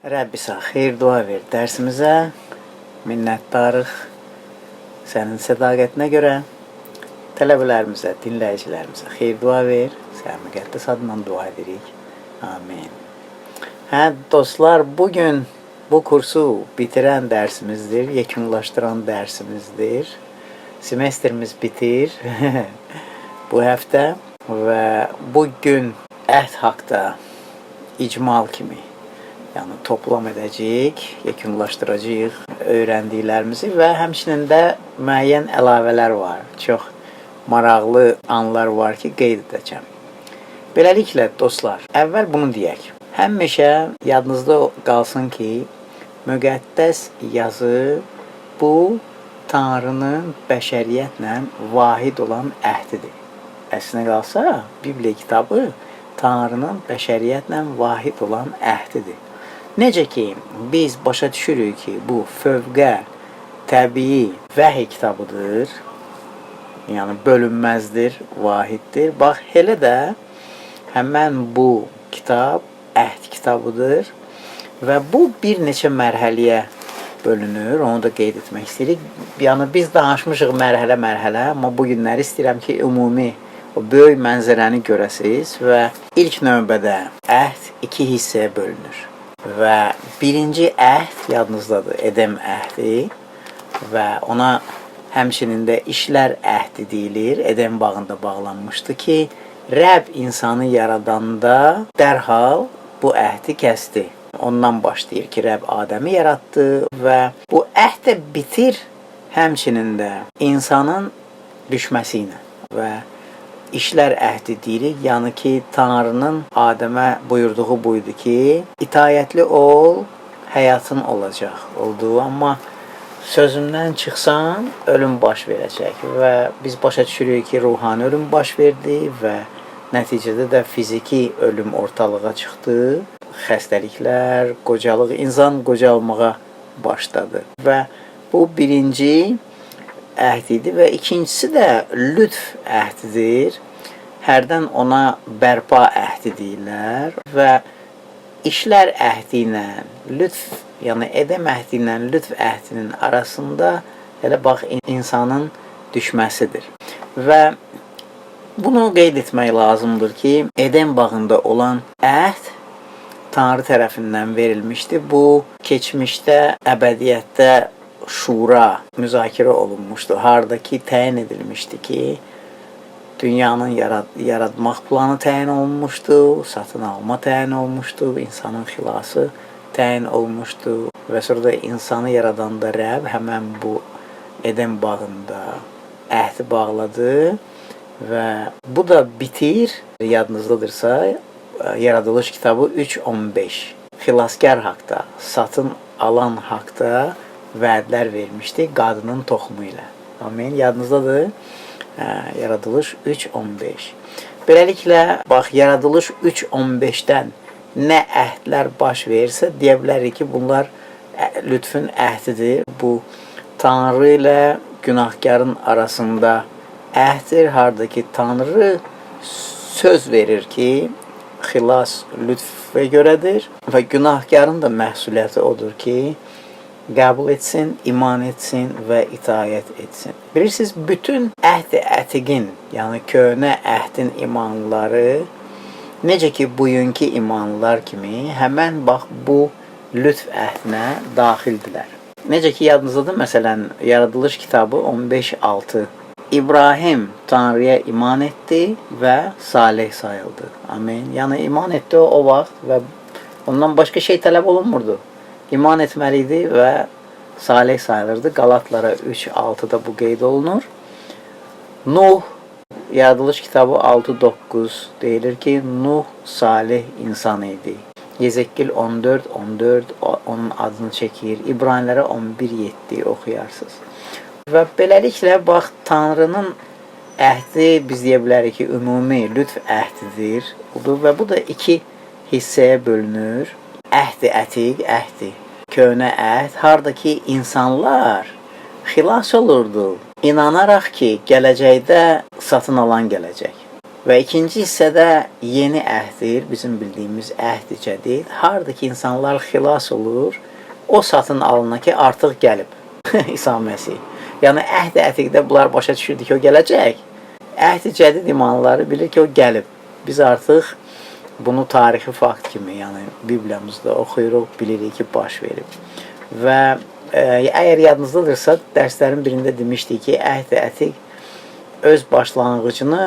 Rəbbisa xeyir dua ver dərsimizə, minnətdarıq sənin sədaqətinə görə, tələbələrimizə, dinləyicilərimizə xeyir dua ver, sənin müqəddəs adla dua edirik. Amin. Dostlar, bugün bu kursu bitirən dərsimizdir, yekunlaşdıran dərsimizdir. Semestrimiz bitir bu həftə və bugün əhd haqda icmal kimi, yəni toplam edəcəyik, yekunlaşdıracağıq öyrəndiklərimizi və həmçinin də müəyyən əlavələr var. Çox maraqlı anlar var ki, qeyd edəcəm. Beləliklə, dostlar, əvvəl bunu deyək. Həmişə yadınızda qalsın ki, müqəddəs yazı bu Tanrının bəşəriyyətlə vahid olan əhdidir. Əslinə qalsa, Bibliya kitabı Tanrının bəşəriyyətlə vahid olan əhdidir. Necə ki, biz başa düşürük ki, bu fövqə, təbii vəhiy kitabıdır, yəni bölünməzdir, vahiddir. Bax, elə də həmən bu kitab əhd kitabıdır və bu bir neçə mərhələyə bölünür, onu da qeyd etmək istəyirik. Yəni, biz danışmışıq mərhələ-mərhələ, amma bu günləri istəyirəm ki, ümumi o böyük mənzərəni görəsiniz və ilk növbədə əhd iki hissəyə bölünür. Və birinci əhd yadınızdadır, Edem əhdi və ona həmçinin də işlər əhdi deyilir. Edem bağında bağlanmışdı ki, Rəbb insanı yaradanda dərhal bu əhdi kəsdi. Ondan başlayır ki, Rəbb Adəmi yaratdı və bu əhd də bitir həmçinin də insanın düşməsi ilə və İşlər əhdi deyirik, yəni ki, Tanrının Adəmə buyurduğu buydu ki, itayətli ol, həyatın olacaq olduğu, amma sözündən çıxsan, ölüm baş verəcək və biz başa düşürük ki, ruhani ölüm baş verdi və nəticədə də fiziki ölüm ortalığa çıxdı, xəstəliklər, qocalıq, insan qocalmağa başladı və bu birinci əhd idi və ikincisi də lütf əhdidir. Hərdən ona bərpa əhdi deyirlər və işlər əhdi ilə lütf, yəni Edem əhdi ilə lütf əhdinin arasında elə bax insanın düşməsidir. Və bunu qeyd etmək lazımdır ki, Edem bağında olan əhd Tanrı tərəfindən verilmişdi. Bu, keçmişdə, əbədiyyətdə şura müzakirə olunmuşdu. Hardakı təyin edilmişdi ki, dünyanın yaratmaq planı təyin olunmuşdu, satın alma təyin olunmuşdu, insanın xilası təyin olunmuşdu və sonra da insanı yaradanda Rəbb həmən bu Edem bağında əhdi bağladı və bu da bitir, yadınızdadırsa, Yaradılış kitabı 3.15 xilaskar haqda, satın alan haqda vədlər vermişdi qadının toxumu ilə. Amin. Yadınızdadır. Yaradılış 3.15. Beləliklə, bax, Yaradılış 3.15-dən nə əhdlər baş verirsə, deyə bilərik ki, bunlar lütfün əhdidir. Bu, Tanrı ilə günahkarın arasında əhddir, hardakı Tanrı söz verir ki, xilas lütfə görədir və günahkarın da məsuliyyəti odur ki, qəbul etsin, iman etsin və itayət etsin. Bilirsiniz, bütün əhd-i ətiqin, yəni köhnə əhdin imanları, necə ki, bugünkü imanlar kimi, həmən bax, bu lütf əhdinə daxildilər. Necə ki, yadınızdadır, məsələn, Yaradılış kitabı 15.6. İbrahim Tanrıya iman etdi və salih sayıldı. Amin. Yəni, iman etdi o vaxt və ondan başqa şey tələb olunmurdu. İman etməli idi və salih sayılırdı. Qalatlara 3.6-da bu qeyd olunur. Nuh, Yaradılış kitabı 6.9 deyilir ki, Nuh salih insan idi. Yezekkil 14.14 onun adını çəkir. İbranilərə 11.7 oxuyarsınız. Və beləliklə, bax, Tanrının əhdi biz deyə bilərik ki, ümumi lütf əhdidir. Və bu da iki hissəyə bölünür. Əhd-i ətiq, əhdi, köhnə əhd, hardakı insanlar xilas olurdu, inanaraq ki, gələcəkdə satın alan gələcək. Və ikinci hissədə yeni əhddir, bizim bildiyimiz əhd cədid. Harda ki, insanlar xilas olur, o satın alına ki, artıq gəlib İsa Məsih. Yəni, əhd ətiqdə bunlar başa düşürdü ki, o gələcək. Əhd cədid imanları bilir ki, o gəlib. Biz artıq bunu tarixi fakt kimi, yəni Bibliyamızda oxuyuruq, bilirik ki, baş verib. Və əgər yadınızdadırsa, dərslərin birində demişdik ki, əhd ətiq öz başlanğıcını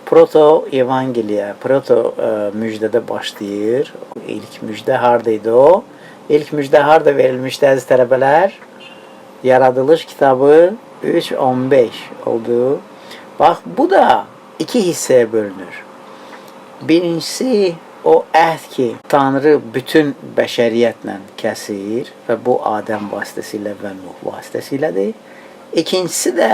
proto-evangeliya, proto-müjdədə başlayır. İlk müjdə haradaydı o? İlk müjdə harada verilmişdi əziz tələbələr? Yaradılış kitabı 3:15 oldu. Bax, bu da iki hissəyə bölünür. Birincisi, o əhd ki, Tanrı bütün bəşəriyyətlə kəsir və bu Adəm vasitəsilə və Nuh vasitəsilədir. İkincisi də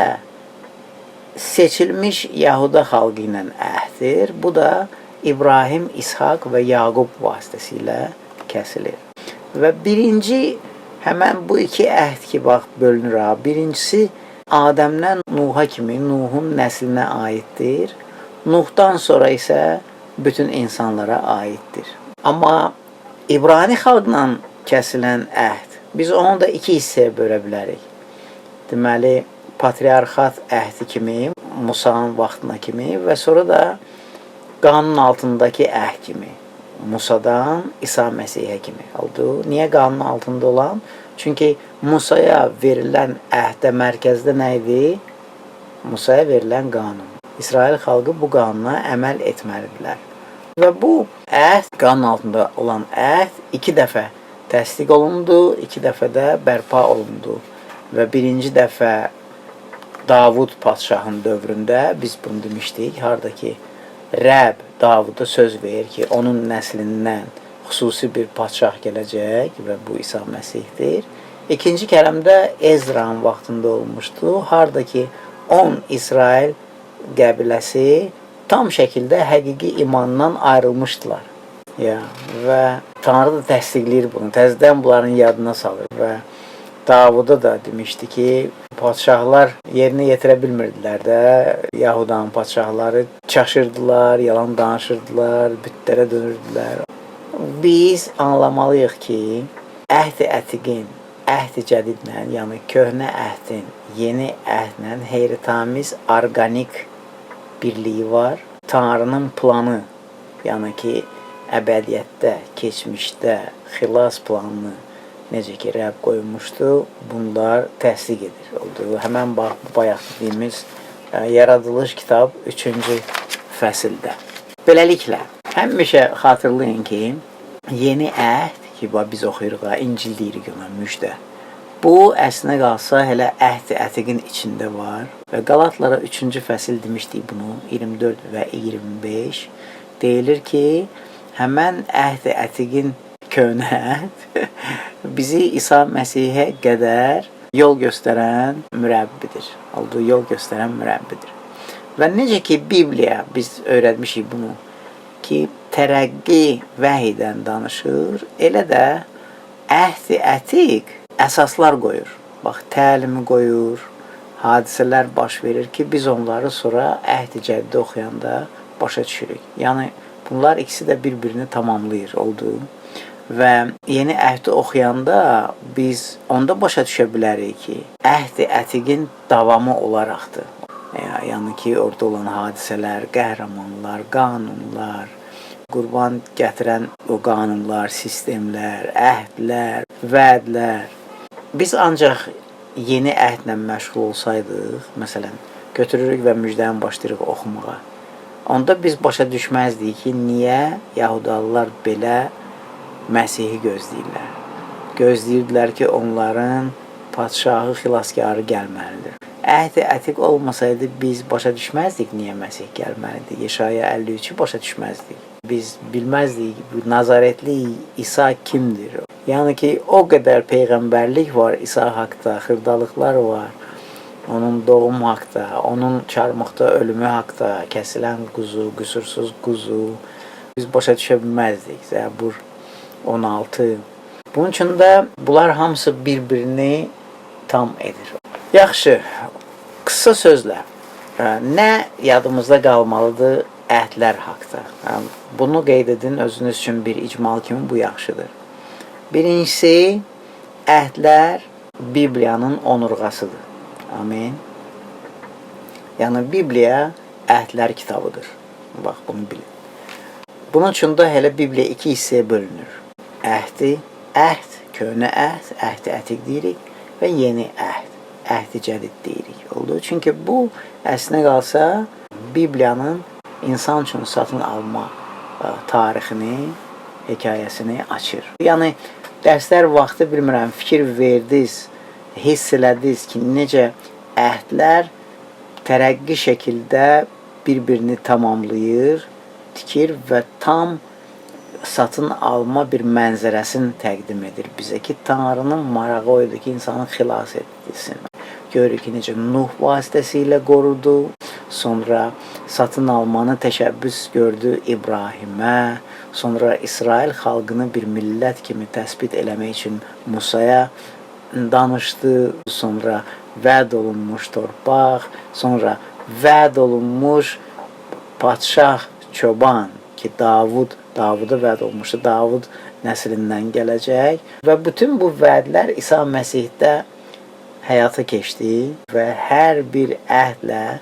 seçilmiş Yahuda xalqı ilə əhddir. Bu da İbrahim, İshak və Yaqub vasitəsilə kəsilir. Və birinci, həmən bu iki əhd ki, bax, bölünür. Birincisi, Adəmdən Nuha kimi, Nuhun nəslinə aiddir. Nuhdan sonra isə bütün insanlara aiddir. Amma İbrani xalqla kəsilən əhd, biz onu da iki hissəyə bölə bilərik. Deməli, patriarxat əhdi kimi, Musa'nın vaxtına kimi və sonra da qanun altındakı əhd kimi, Musa'dan İsa Məsihə kimi oldu. Niyə qanun altında olan? Çünki Musa'ya verilən əhdə mərkəzdə nə idi? Musa'ya verilən qanun. İsrail xalqı bu qanuna əməl etməlidirlər. Və bu əhd, qanun altında olan əhd iki dəfə təsdiq olundu, iki dəfə də bərpa olundu. Və birinci dəfə Davud padşahın dövründə biz bunu demişdik, harada ki, Rəbb Davuda söz verir ki, onun nəslindən xüsusi bir padşah gələcək və bu İsa Məsihdir. İkinci kələmdə Ezra'nın vaxtında olmuşdu, harada ki, 10 İsrail qəbiləsi tam şəkildə həqiqi imandan ayrılmışdılar. Və Tanrı da təsdiqləyir bunu, təzədən bunların yadına salır və Davuda da demişdi ki, padşahlar yerinə yetirə bilmirdilər də, Yahudanın padşahları çaşırdılar, yalan danışırdılar, bütlərə dönürdülər. Biz anlamalıyıq ki, əhd-i ətiqin, əhd-i cədidlə, yəni köhnə əhdin, yeni əhdlə heyrətamiz orqanik birliyi var. Tanrının planı, yəni ki, əbədiyyətdə, keçmişdə xilas planını necə ki, Rəbb qoymuşdu, bunlar təsdiq edir. Həmən bax, bayaq dediyimiz Yaradılış kitab 3-cü fəsildə. Beləliklə, həmişə xatırlayın ki, yeni əhd ki, biz oxuyuruq, İncil deyirik ona, müjdə. Bu, əslinə qalsa, hələ əhd-i ətiqin içində var və Qalatlara 3-cü fəsil demişdik bunu, 24 və 25, deyilir ki, həmən əhd-i ətiqin köhnə əhd bizi İsa Məsihə qədər yol göstərən mürəbbidir. Yol göstərən mürəbbidir. Və necə ki, Bibliya, biz öyrətmişik bunu, ki, tərəqqi vəhiydən danışır, elə də əhd-i ətiq əsaslar qoyur. Bax, təlimi qoyur, hadisələr baş verir ki, biz onları sonra əhd-i cədidi oxuyanda başa düşürük. Yəni, bunlar ikisi də bir-birini tamamlayır oldu. Və yeni əhdi oxuyanda biz onda başa düşə bilərik ki, əhd-i ətiqin davamı olaraqdır. Yəni ki, orada olan hadisələr, qəhrəmanlar, qanunlar, qurban gətirən o qanunlar, sistemlər, əhdlər, vədlər. Biz ancaq yeni əhdlə məşğul olsaydıq, məsələn, götürürük və müjdəni başlayırıq oxumağa. Onda biz başa düşməzdik ki, niyə Yahudalılar belə Məsihi gözləyirlər. Gözləyirdilər ki, onların padşahı, xilaskarı gəlməlidir. Əhd-i ətiq olmasaydı, biz başa düşməzdik niyə Məsih gəlməlidir. Yeşaya 53-ü başa düşməzdik. Biz bilməzdik, Nazaretli İsa kimdir? Yəni ki, o qədər peyğəmbərlik var İsa haqda, xırdalıqlar var. Onun doğum haqda, onun çarmıqda ölümü haqda, kəsilən quzu, qüsursuz quzu. Biz başa düşə bilməzdik. Zəbur 16. Bunun üçün də bunlar hamısı bir-birini tam edir. Yaxşı, qısa sözlə, nə yadımızda qalmalıdır əhdlər haqda. Bunu qeyd edin özünüz üçün bir icmal kimi, bu yaxşıdır. Birincisi, əhdlər Bibliyanın onurğasıdır. Amin. Yəni Bibliya əhdlər kitabıdır. Bax, bunu bilin. Bunun üçün də elə Bibliya iki hissəyə bölünür. Əhd, köhnə əhd, əhd-i ətiq deyirik və yeni əhd, əhd-i cədid deyirik. Oldu. Çünki bu əslinə qalsa Bibliyanın insan üçün satın alma tarixini, hekayəsini açır. Yəni dərslər vaxtı bilmirəm, fikir verdiniz, hiss elədiniz ki, necə əhdlər tərəqqi şəkildə bir-birini tamamlayır, tikir və tam satın alma bir mənzərəsini təqdim edir bizə ki, Tanrının marağı o idi ki, insanı xilas etsin. Görürük ki, necə Nuh vasitəsilə qorudu, sonra satın almanı təşəbbüs gördü İbrahimə, sonra İsrail xalqını bir millət kimi təsbit eləmək üçün Musaya danışdı, sonra vəd olunmuş torpaq, sonra vəd olunmuş padşah, çoban ki, Davuda vəd olmuşdu, Davud nəslindən gələcək və bütün bu vədlər İsa Məsihdə həyata keçdi və hər bir əhdlə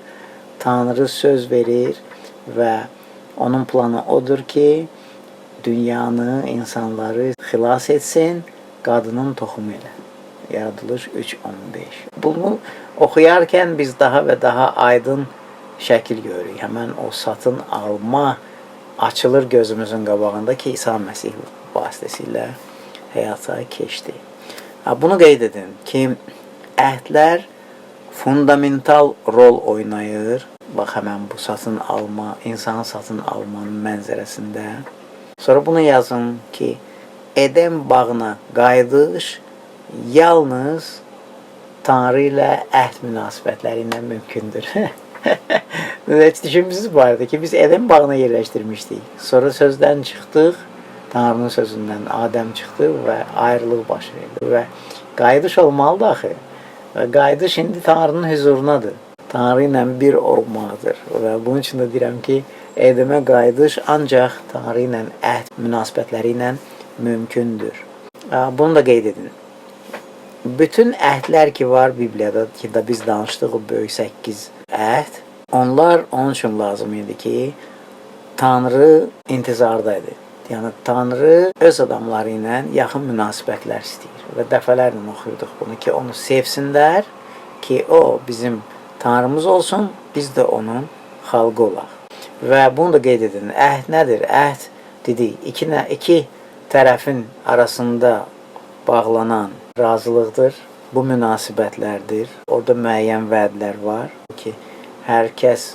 Tanrı söz verir və onun planı odur ki, dünyanı, insanları xilas etsin qadının toxumu ilə. Yaradılış 3:15. Bunu oxuyarkən biz daha və daha aydın şəkil görürük. Həmən o satın alma açılır gözümüzün qabağında ki, İsa Məsih vasitəsilə həyata keçdi. Bunu qeyd edin ki, əhdlər fundamental rol oynayır. Bax, həmən bu satın alma, insanı satın almanın mənzərəsində. Sonra bunu yazın ki, Eden bağına qayıdış yalnız Tanrı ilə əhd münasibətləri ilə mümkündür. Heç düşünmüsünüz barədə ki, biz Eden bağına yerləşdirmişdik. Sonra sözdən çıxdıq, Tanrının sözündən Adəm çıxdı və ayrılıq baş verdi. Və qayıdış olmalıdır axı. Və qayıdış indi Tanrının hüzurunadır. Tanrı ilə bir olmaqdır. Və bunun üçün də deyirəm ki, Edemə qayıdış ancaq Tanrı ilə əhd münasibətləri ilə mümkündür. Bunu da qeyd edin. Bütün əhdlər ki var Bibliyada, ki də biz danışdıq o böyük 8 əhd, onlar onun üçün lazım idi ki, Tanrı intizardaydı. Yəni Tanrı öz adamları ilə yaxın münasibətlər istəyir və dəfələrlə oxuyurduq bunu ki, onu sevsinlər ki, o bizim Tanrımız olsun, biz də onun xalqı olaq. Və bunu da qeyd edin. Əhd nədir? Əhd dedik, iki tərəfin arasında bağlanan razılıqdır. Bu münasibətlərdir. Orada müəyyən vədlər var ki, hər kəs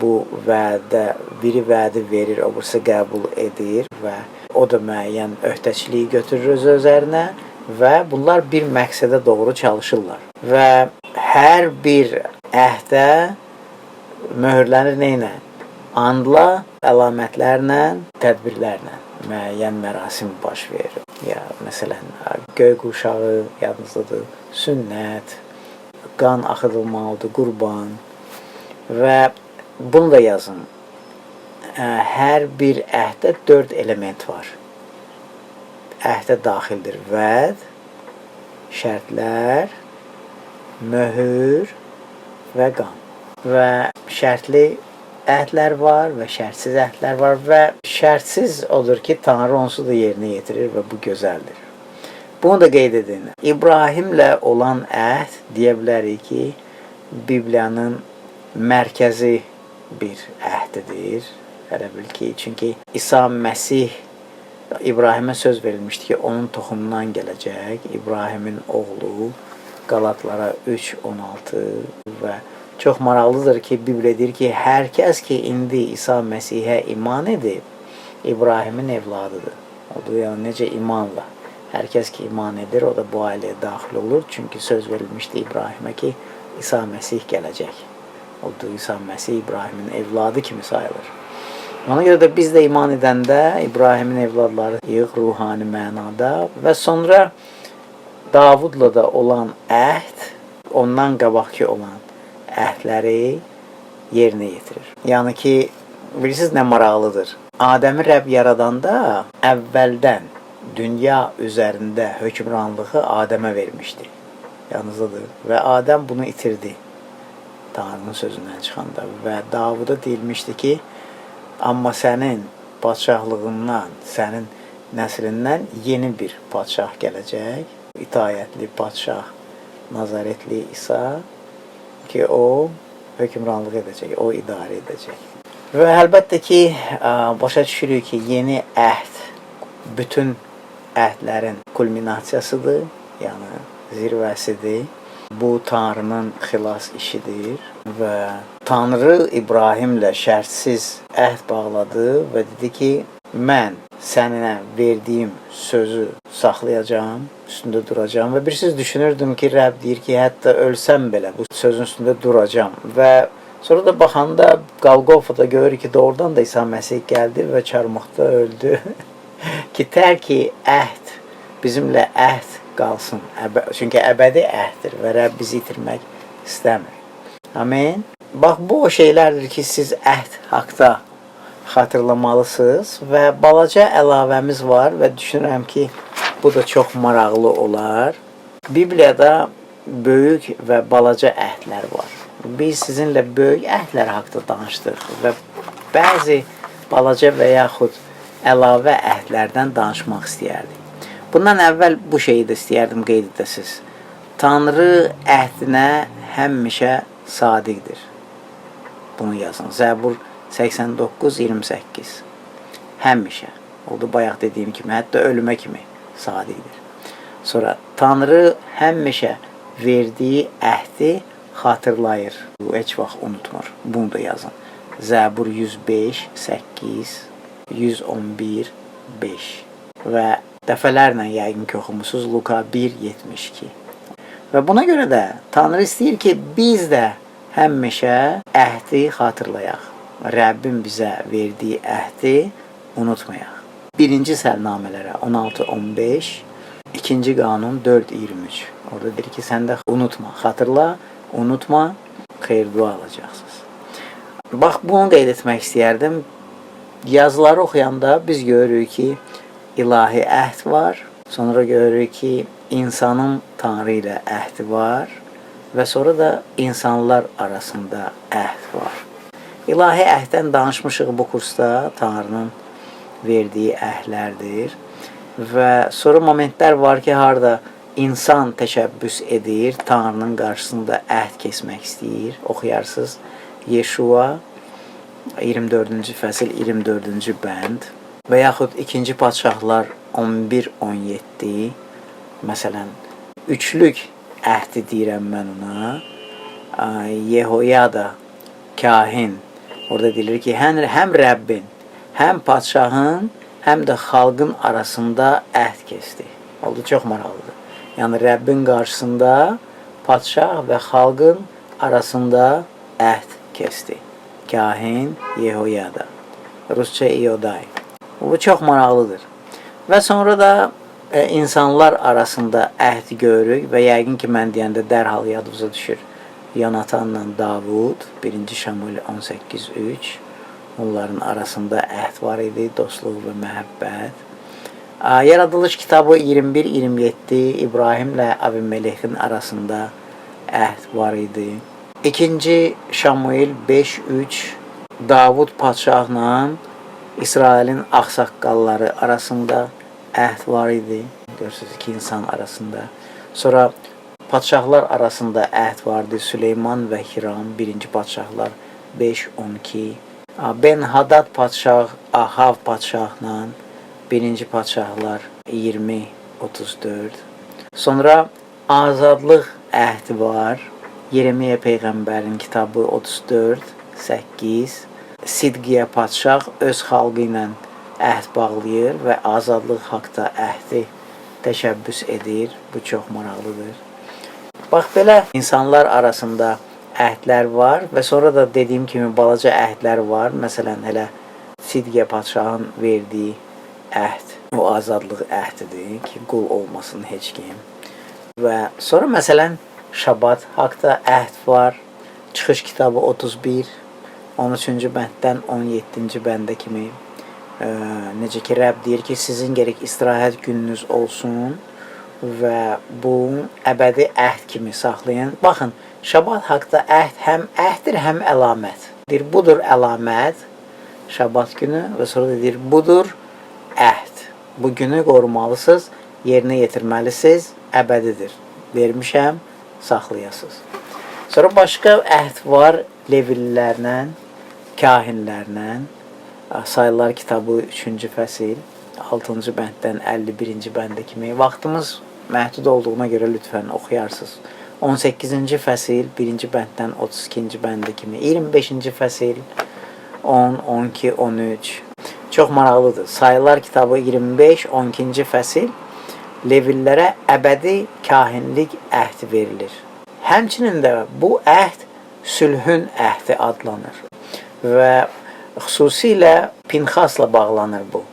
bu vədə, biri vədi verir, o birisi qəbul edir və o da müəyyən öhdəçiliyi götürür öz üzərinə və bunlar bir məqsədə doğru çalışırlar. Və hər bir əhdə möhürlənir neynə? Andla, əlamətlərlə, tədbirlərlə müəyyən mərasim baş verir. Ya, məsələn, göy quşağı yadınızdadır, sünnət, qan axıdılmalıdır, qurban və bunu da yazın. Hər bir əhdə 4 element var. Əhdə daxildir vəd, şərtlər, möhür və qan. Və şərtli əhdlər var və şərtsiz əhdlər var və şərtsiz odur ki, Tanrı onsuz da yerinə yetirir və bu gözəldir. Bunu da qeyd edin. İbrahimlə olan əhd deyə bilərik ki, Bibliyanın mərkəzi bir əhdidir. Elə bil ki, çünki İsa Məsih İbrahimə söz verilmişdi ki, onun toxumundan gələcək. İbrahimin oğlu Qalatlara 3:16 və çox maraqlıdır ki, Bibliya deyir ki, hər kəs ki, indi İsa Məsihə iman edib, İbrahimin evladıdır. Odur, yəni necə imanla. Hər kəs ki, iman edir, o da bu ailəyə daxil olur. Çünki söz verilmişdi İbrahimə ki, İsa Məsih gələcək. Odur, İsa Məsih İbrahimin evladı kimi sayılır. Ona görə də biz də iman edəndə İbrahimin evladlarıyıq ruhani mənada və sonra Davudla da olan əhd, ondan qabaqki olan əhdləri yerinə yetirir. Yəni ki, bilirsiniz nə maraqlıdır? Adəmi Rəbb yaradanda əvvəldən dünya üzərində hökmranlığı Adəmə vermişdi. Yanınızdadır. Və Adəm bunu itirdi. Tanrının sözündən çıxanda və Davuda deyilmişdi ki, amma sənin padşahlığından, sənin nəslindən yeni bir padşah gələcək. İtaətli padşah Nazaretli İsa ki, o hökmranlıq edəcək, o idarə edəcək. Və əlbəttə ki, başa düşürük ki, yeni əhd bütün əhdlərin kulminasiyasıdır, yəni zirvəsidir. Bu Tanrının xilas işidir və Tanrı İbrahimlə şərtsiz əhd bağladı və dedi ki, mən səninə verdiyim sözü saxlayacağam, üstündə duracağam və bilirsiniz, düşünürdüm ki, Rəbb deyir ki, hətta ölsəm belə bu sözün üstündə duracağam və sonra da baxanda Qalqofada görür ki, doğrudan da İsa Məsih gəldi və çarmıxda öldü ki, tərki əhd, bizimlə əhd qalsın. Çünki əbədi əhddir və Rəbb bizi itirmək istəmir. Amin. Bax, bu o şeylərdir ki, siz əhd haqda xatırlamalısınız və balaca əlavəmiz var və düşünürəm ki, bu da çox maraqlı olar. Bibliyada böyük və balaca əhdlər var. Biz sizinlə böyük əhdlər haqda danışdıq və bəzi balaca və yaxud əlavə əhdlərdən danışmaq istəyərdik. Bundan əvvəl bu şeyi də istəyərdim qeyd edəsiniz. Tanrı əhdinə həmişə sadiqdir. Bunu yazın. Zəbur 89-28. Həmişə. Oldu bayaq dediyim kimi, hətta ölümə kimi sadiqdir. Sonra Tanrı həmişə verdiyi əhdi xatırlayır. Heç vaxt unutmur. Bunu da yazın. Zəbur 105, 8, 111, 5 və dəfələrlə yəqin ki, oxumusunuz Luka 1:72. Və buna görə də Tanrı istəyir ki, biz də həmişə əhdi xatırlayaq. Rəbbin bizə verdiyi əhdi unutmayaq. 1-ci səlnamələrə 16:15, 2-ci qanun 4:23. Orada deyir ki, sən də unutma, xatırla, unutma, xeyir-dua alacaqsınız. Bax, bunu qeyd etmək istəyərdim. Yazıları oxuyanda biz görürük ki, ilahi əhd var. Sonra görürük ki, insanın Tanrı ilə əhdi var və sonra da insanlar arasında əhd var. İlahi əhddən danışmışıq bu kursda, Tanrının verdiyi əhdlərdir və sonra momentlər var ki, harada insan təşəbbüs edir, Tanrının qarşısında əhd kesmək istəyir. Oxuyarsınız, Yeşua 24-cü fəsil, 24-cü bənd və yaxud 2-ci Padşahlar 11-17. Məsələn, üçlük əhdi deyirəm mən ona. Yehoyada, kahin, orada deyilir ki, həm Rəbbin, həm padşahın, həm də xalqın arasında əhd kesdi. Oldu, çox maraqlıdır. Yəni, Rəbbin qarşısında padşah və xalqın arasında əhd kesdi. Kahin Yehoyada. Rusça İyoday. Bu çox maraqlıdır. Və sonra da insanlar arasında əhd görürük və yəqin ki, mən deyəndə dərhal yadınıza düşür. Yonatanla Davud, 1-ci Şamuel 18:3. Onların arasında əhd var idi, dostluq və məhəbbət. Yaradılış kitabı 21-27, İbrahimlə Abimelexin arasında əhd var idi. 2-ci Şamuel 5:3, Davud padşahla İsrailin ağsaqqalları arasında əhd var idi. Görürsünüz, iki insan arasında. Sonra padşahlar arasında əhd vardı. Süleyman və Hiram, 1-ci Padşahlar 5:12. Ben-Hadad padşah Ahav padşahla 1-ci Padşahlar 20:34. Sonra azadlıq əhdi var. Yeremiya Peyğəmbərin kitabı 34:8. Sidqiya padşah öz xalqı ilə əhd bağlayır və azadlıq haqda əhdi təşəbbüs edir. Bu çox maraqlıdır. Bax, belə insanlar arasında əhdlər var və sonra da dediyim kimi balaca əhdlər var. Məsələn, hələ Sidqiya padşahın verdiyi əhd, o azadlıq əhdidir ki, qul olmasın heç kim. Və sonra məsələn, Şabat haqda əhd var. Çıxış kitabı 31 13-cü bənddən 17-ci bəndə kimi necə ki Rəbb deyir ki, sizin gərək istirahət gününüz olsun və bu əbədi əhd kimi saxlayın. Baxın, Şabat haqda əhd həm əhddir, həm əlamət. Deyir, budur əlamət, Şabat günü və sonra deyir, budur əhd. Bu günü qorumalısınız, yerinə yetirməlisiniz, əbədidir. Vermişəm, saxlayasınız. Sonra başqa əhd var Levililərlə, kahinlərlə. Sayılar kitabı 3-cü fəsil, 6-cı bənddən 51-ci bəndə kimi. Vaxtımız məhdud olduğuna görə lütfən oxuyarsınız. 18-ci fəsil, 1-ci bənddən 32-ci bəndə kimi. 25-ci fəsil, 10, 12, 13. Çox maraqlıdır. Sayılar kitabı 25, 12-ci fəsil Levillərə əbədi kahinlik əhdi verilir. Həmçinin də bu əhd sülhün əhdi adlanır və xüsusilə Pinxasla bağlanır bu.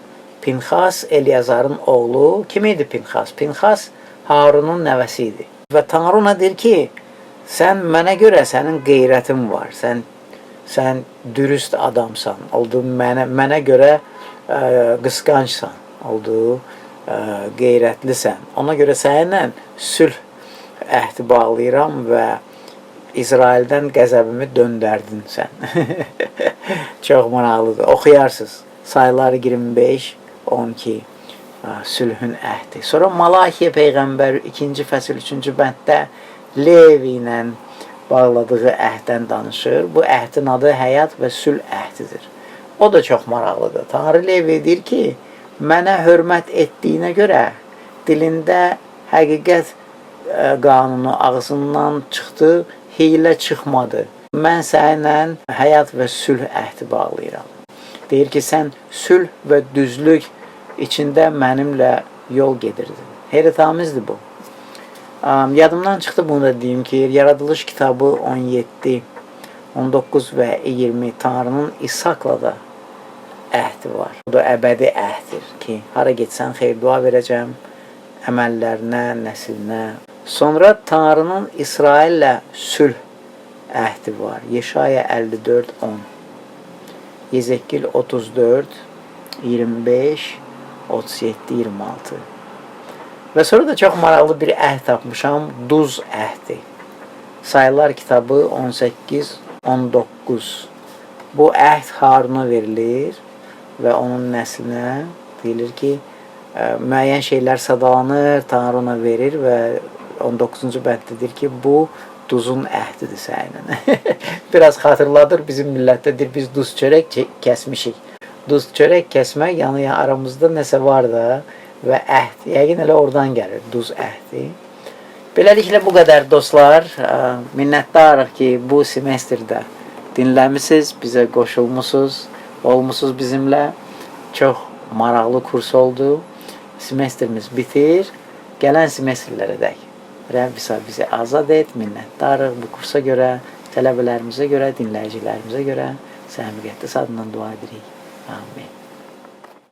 Pinxas Eliyazarın oğlu. Kim idi Pinxas? Pinxas Harunun nəvəsi idi. Və Tanrı ona deyir ki, sən mənə görə sənin qeyrətin var. Sən dürüst adamsan. Mənə görə qısqancsan. Qeyrətlisən. Ona görə səninlə sülh əhdi bağlayıram və İsraildən qəzəbimi döndərdin sən. Çox maraqlıdır. Oxuyarsınız. Sayılar 25, 12. Sülhün əhdi. Sonra Malakiya Peyğəmbər 2-ci fəsil 3-cü bənddə Levi ilə bağladığı əhddən danışır. Bu əhdin adı həyat və sülh əhdidir. O da çox maraqlıdır. Tanrı Levi deyir ki, mənə hörmət etdiyinə görə dilində həqiqət qanunu ağzından çıxdı, hiylə çıxmadı. Mən səninlə həyat və sülh əhdi bağlayıram. Deyir ki, sən sülh və düzlük içində mənimlə yol gedirdin. Heyratamizdir bu. Yadımdan çıxdı bunu da deyim ki, Yaradılış kitabı 17, 19 və 20 Tanrının İshakla da əhdi var. Bu da əbədi əhdir ki, hara getsən xeyir dua verəcəm, əməllərinə, nəslinə. Sonra Tanrının İsraillə sülh əhdi var. Yeşaya 54, 10. Yezekil 34, 25, 37, 26. Və sonra da çox maraqlı bir əhd tapmışam. Duz əhdi. Sayılar kitabı 18, 19. Bu əhd Haruna verilir və onun nəslinə deyilir ki, müəyyən şeylər sadalanır, Tanrı ona verir və 19-cu bənddə deyir ki, bu duzun əhdidir səninlə. Biraz xatırladır, bizim millətdədir, biz duz çörək kəsmişik. Duz çörək kəsmək, yəni aramızda nəsə var da və əhd, yəqin elə oradan gəlir, duz əhdi. Beləliklə bu qədər dostlar, minnətdarıq ki, bu semestrdə dinləmisiniz, bizə qoşulmusunuz, olmusunuz bizimlə. Çox maraqlı kurs oldu. Semestrimiz bitir, gələn semestrlərə dək. Rəbb bizi azad et, minnətdarıq bu kursa görə, tələbələrimizə görə, dinləyicilərimizə görə. Sən müqəddəs adından dua edirik. Amin.